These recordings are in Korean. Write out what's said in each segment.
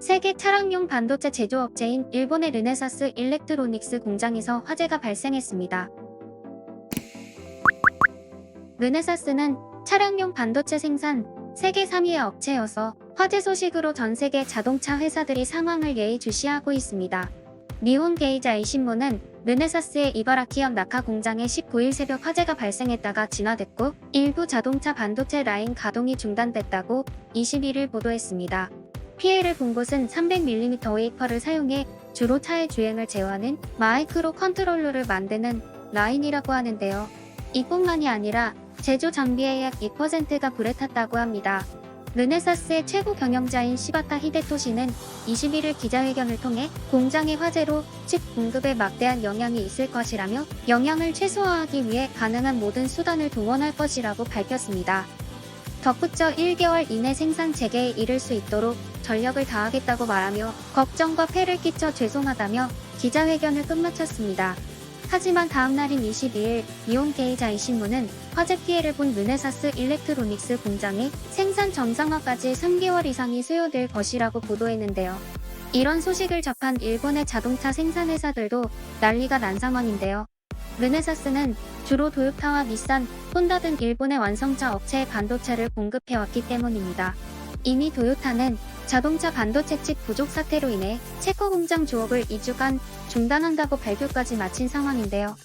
세계 차량용 반도체 제조업체인 일본의 르네사스 일렉트로닉스 공장에서 화재가 발생했습니다. 르네사스는 차량용 반도체 생산 세계 3위의 업체여서 화재 소식으로 전 세계 자동차 회사들이 상황을 예의주시하고 있습니다. 니혼 게이자이 신문은 르네사스의 이바라키현 나카 공장에 19일 새벽 화재가 발생했다가 진화됐고 일부 자동차 반도체 라인 가동이 중단됐다고 21일 보도했습니다. 피해를 본 곳은 300mm 웨이퍼를 사용해 주로 차의 주행을 제어하는 마이크로 컨트롤러를 만드는 라인이라고 하는데요. 이뿐만이 아니라 제조 장비의 약 2%가 불에 탔다고 합니다. 르네사스의 최고 경영자인 시바타 히데토시는 21일 기자회견을 통해 공장의 화재로 칩 공급에 막대한 영향이 있을 것이라며 영향을 최소화하기 위해 가능한 모든 수단을 동원할 것이라고 밝혔습니다. 덧붙여 1개월 이내 생산 재개에 이를 수 있도록 전력을 다하겠다고 말하며 걱정과 폐를 끼쳐 죄송하다며 기자회견을 끝마쳤습니다. 하지만 다음 날인 22일 니혼 게이자이 신문은 화재 피해를 본 르네사스 일렉트로닉스 공장이 생산 정상화까지 3개월 이상이 소요될 것이라고 보도했는데요. 이런 소식을 접한 일본의 자동차 생산 회사들도 난리가 난 상황인데요. 르네사스는 주로 도요타와 닛산, 혼다 등 일본의 완성차 업체에 반도체를 공급해왔기 때문입니다. 이미 도요타는 자동차 반도체 칩 부족 사태로 인해 체코 공장 조업을 2주간 중단한다고 발표까지 마친 상황인데요.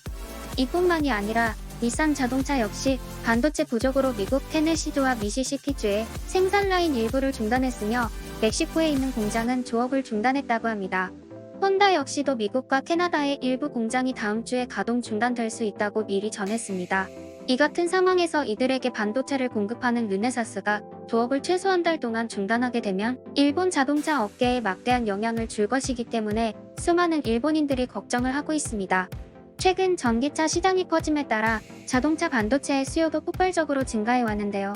이뿐만이 아니라 닛산 자동차 역시 반도체 부족으로 미국 테네시주와 미시시피주의 생산 라인 일부를 중단했으며 멕시코에 있는 공장은 조업을 중단했다고 합니다. 혼다 역시도 미국과 캐나다의 일부 공장이 다음 주에 가동 중단될 수 있다고 미리 전했습니다. 이 같은 상황에서 이들에게 반도체를 공급하는 르네사스가 조업을 최소 한 달 동안 중단하게 되면 일본 자동차 업계에 막대한 영향을 줄 것이기 때문에 수많은 일본인들이 걱정을 하고 있습니다. 최근 전기차 시장이 커짐에 따라 자동차 반도체의 수요도 폭발적으로 증가해 왔는데요.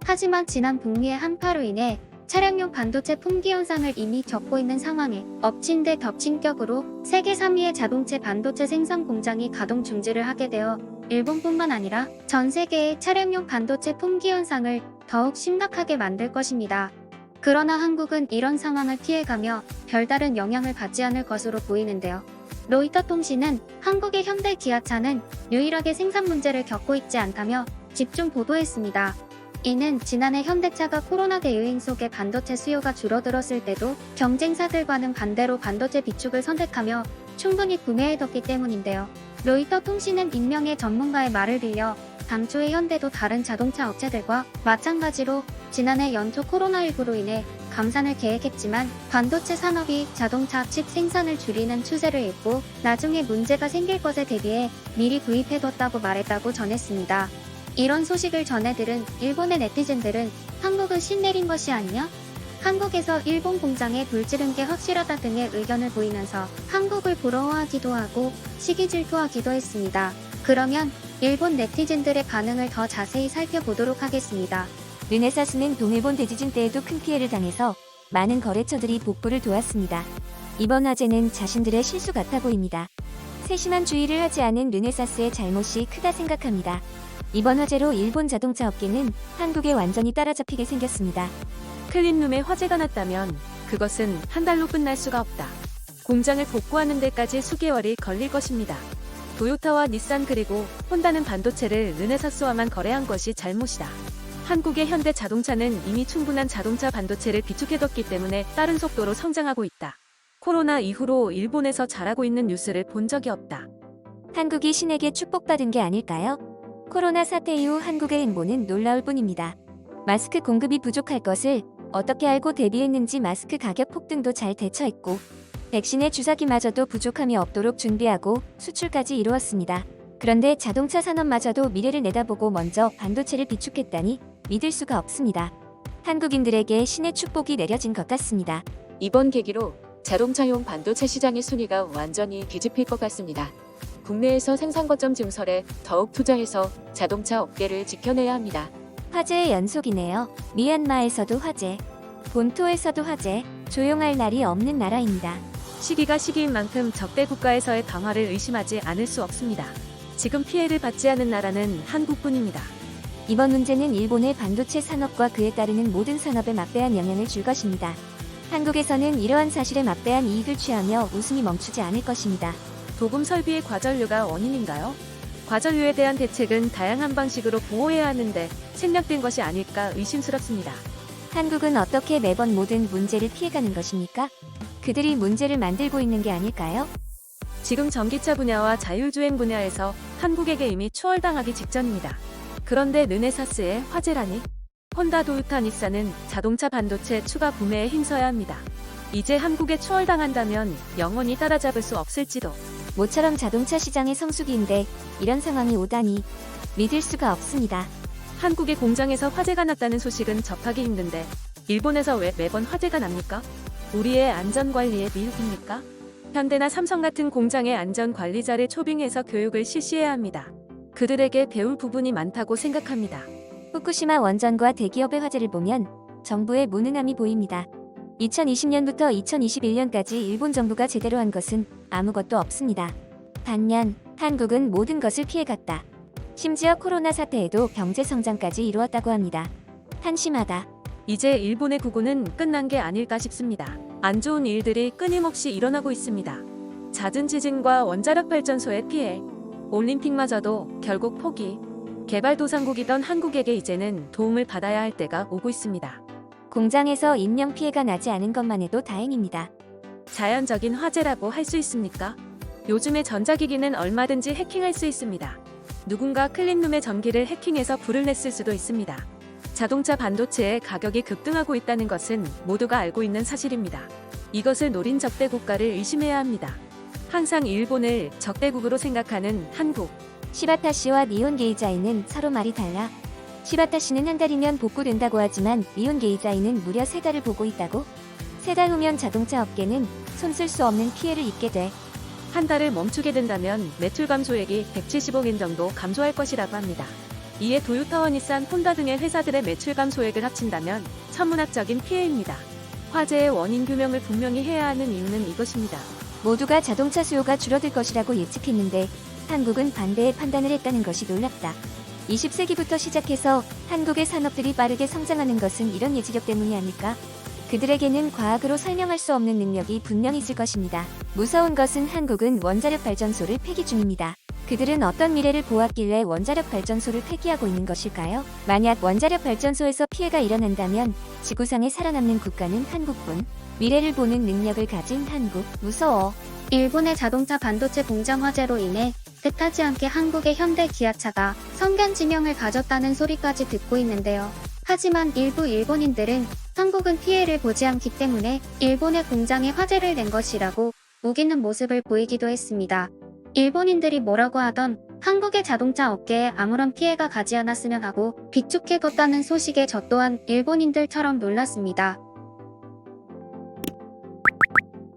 하지만 지난 북미의 한파로 인해 차량용 반도체 품귀 현상을 이미 겪고 있는 상황에 엎친 데 덮친 격으로 세계 3위의 자동차 반도체 생산 공장이 가동 중지를 하게 되어 일본뿐만 아니라 전 세계의 차량용 반도체 품귀 현상을 더욱 심각하게 만들 것입니다. 그러나 한국은 이런 상황을 피해가며 별다른 영향을 받지 않을 것으로 보이는데요. 로이터 통신은 한국의 현대 기아차는 유일하게 생산 문제를 겪고 있지 않다며 집중 보도했습니다. 이는 지난해 현대차가 코로나 대유행 속에 반도체 수요가 줄어들었을 때도 경쟁사들과는 반대로 반도체 비축을 선택하며 충분히 구매해뒀기 때문인데요. 로이터 통신은 익명의 전문가의 말을 빌려 당초에 현대도 다른 자동차 업체들과 마찬가지로 지난해 연초 코로나19로 인해 감산을 계획했지만 반도체 산업이 자동차 칩 생산을 줄이는 추세를 읽고 나중에 문제가 생길 것에 대비해 미리 구입해뒀다고 말했다고 전했습니다. 이런 소식을 전해들은 일본의 네티즌들은 한국은 신내린 것이 아니냐? 한국에서 일본 공장에 불 지른 게 확실하다 등의 의견을 보이면서 한국을 부러워하기도 하고 시기 질투하기도 했습니다. 그러면 일본 네티즌들의 반응을 더 자세히 살펴보도록 하겠습니다. 르네사스는 동일본 대지진 때에도 큰 피해를 당해서 많은 거래처들이 복구를 도왔습니다. 이번 화재는 자신들의 실수 같아 보입니다. 세심한 주의를 하지 않은 르네사스의 잘못이 크다 생각합니다. 이번 화재로 일본 자동차 업계는 한국에 완전히 따라잡히게 생겼습니다. 클린룸에 화재가 났다면 그것은 한 달로 끝날 수가 없다. 공장을 복구하는 데까지 수개월이 걸릴 것입니다. 도요타와 닛산 그리고 혼다는 반도체를 르네사스와만 거래한 것이 잘못이다. 한국의 현대 자동차는 이미 충분한 자동차 반도체를 비축해뒀기 때문에 빠른 속도로 성장하고 있다. 코로나 이후로 일본에서 잘하고 있는 뉴스를 본 적이 없다. 한국이 신에게 축복받은 게 아닐까요? 코로나 사태 이후 한국의 행보는 놀라울 뿐입니다. 마스크 공급이 부족할 것을 어떻게 알고 대비했는지 마스크 가격 폭등도 잘 대처했고 백신의 주사기마저도 부족함이 없도록 준비하고 수출까지 이루었습니다. 그런데 자동차 산업마저도 미래를 내다보고 먼저 반도체를 비축했다니 믿을 수가 없습니다. 한국인들에게 신의 축복이 내려진 것 같습니다. 이번 계기로 자동차용 반도체 시장의 순위가 완전히 뒤집힐 것 같습니다. 국내에서 생산 거점 증설에 더욱 투자해서 자동차 업계를 지켜내야 합니다. 화재의 연속이네요. 미얀마에서도 화재, 본토에서도 화재, 조용할 날이 없는 나라입니다. 시기가 시기인 만큼 적대 국가에서의 강화를 의심하지 않을 수 없습니다. 지금 피해를 받지 않은 나라는 한국뿐입니다. 이번 문제는 일본의 반도체 산업과 그에 따르는 모든 산업에 막대한 영향을 줄 것입니다. 한국에서는 이러한 사실에 막대한 이익을 취하며 웃음이 멈추지 않을 것입니다. 도금 설비의 과전류가 원인인가요? 과전류에 대한 대책은 다양한 방식으로 보호해야 하는데 생략된 것이 아닐까 의심스럽습니다. 한국은 어떻게 매번 모든 문제를 피해가는 것입니까? 그들이 문제를 만들고 있는 게 아닐까요? 지금 전기차 분야와 자율주행 분야에서 한국에게 이미 추월당하기 직전입니다. 그런데 르네사스의 화제라니? 혼다, 도요타, 닛산은 자동차 반도체 추가 구매에 힘써야 합니다. 이제 한국에 추월당한다면 영원히 따라잡을 수 없을지도. 모처럼 자동차 시장의 성수기인데 이런 상황이 오다니 믿을 수가 없습니다. 한국의 공장에서 화재가 났다는 소식은 접하기 힘든데 일본에서 왜 매번 화재가 납니까? 우리의 안전관리에 미흡입니까? 현대나 삼성 같은 공장의 안전관리자를 초빙해서 교육을 실시해야 합니다. 그들에게 배울 부분이 많다고 생각합니다. 후쿠시마 원전과 대기업의 화재를 보면 정부의 무능함이 보입니다. 2020년부터 2021년까지 일본 정부가 제대로 한 것은 아무것도 없습니다. 반면 한국은 모든 것을 피해갔다. 심지어 코로나 사태에도 경제 성장까지 이루었다고 합니다. 한심하다. 이제 일본의 구구는 끝난 게 아닐까 싶습니다. 안 좋은 일들이 끊임없이 일어나고 있습니다. 잦은 지진과 원자력 발전소의 피해, 올림픽마저도 결국 포기. 개발도상국이던 한국에게 이제는 도움을 받아야 할 때가 오고 있습니다. 공장에서 인명 피해가 나지 않은 것만 해도 다행입니다. 자연적인 화재라고 할 수 있습니까? 요즘의 전자기기는 얼마든지 해킹할 수 있습니다. 누군가 클린룸의 전기를 해킹해서 불을 냈을 수도 있습니다. 자동차 반도체의 가격이 급등하고 있다는 것은 모두가 알고 있는 사실입니다. 이것을 노린 적대국가를 의심해야 합니다. 항상 일본을 적대국으로 생각하는 한국. 시바타 씨와 니혼 게이자이는 서로 말이 달라. 시바타 씨는 한 달이면 복구된다고 하지만 니혼 게이자이는 무려 3달을 보고 있다고? 3달 후면 자동차 업계는 손쓸 수 없는 피해를 입게 돼. 한 달을 멈추게 된다면 매출 감소액이 170억 엔 정도 감소할 것이라고 합니다. 이에 도요타와 닛산, 혼다 등의 회사들의 매출 감소액을 합친다면 천문학적인 피해입니다. 화재의 원인 규명을 분명히 해야 하는 이유는 이것입니다. 모두가 자동차 수요가 줄어들 것이라고 예측했는데 한국은 반대의 판단을 했다는 것이 놀랍다. 20세기부터 시작해서 한국의 산업들이 빠르게 성장하는 것은 이런 예지력 때문이 아닐까? 그들에게는 과학으로 설명할 수 없는 능력이 분명히 있을 것입니다. 무서운 것은 한국은 원자력 발전소를 폐기 중입니다. 그들은 어떤 미래를 보았길래 원자력 발전소를 폐기하고 있는 것일까요? 만약 원자력 발전소에서 피해가 일어난다면 지구상에 살아남는 국가는 한국뿐. 미래를 보는 능력을 가진 한국, 무서워. 일본의 자동차 반도체 공장 화재로 인해 뜻하지 않게 한국의 현대 기아차가 성견 지명을 가졌다는 소리까지 듣고 있는데요. 하지만 일부 일본인들은 한국은 피해를 보지 않기 때문에 일본의 공장에 화재를 낸 것이라고 우기는 모습을 보이기도 했습니다. 일본인들이 뭐라고 하던 한국의 자동차 업계에 아무런 피해가 가지 않았으면 하고 비축해뒀다는 소식에 저 또한 일본인들처럼 놀랐습니다.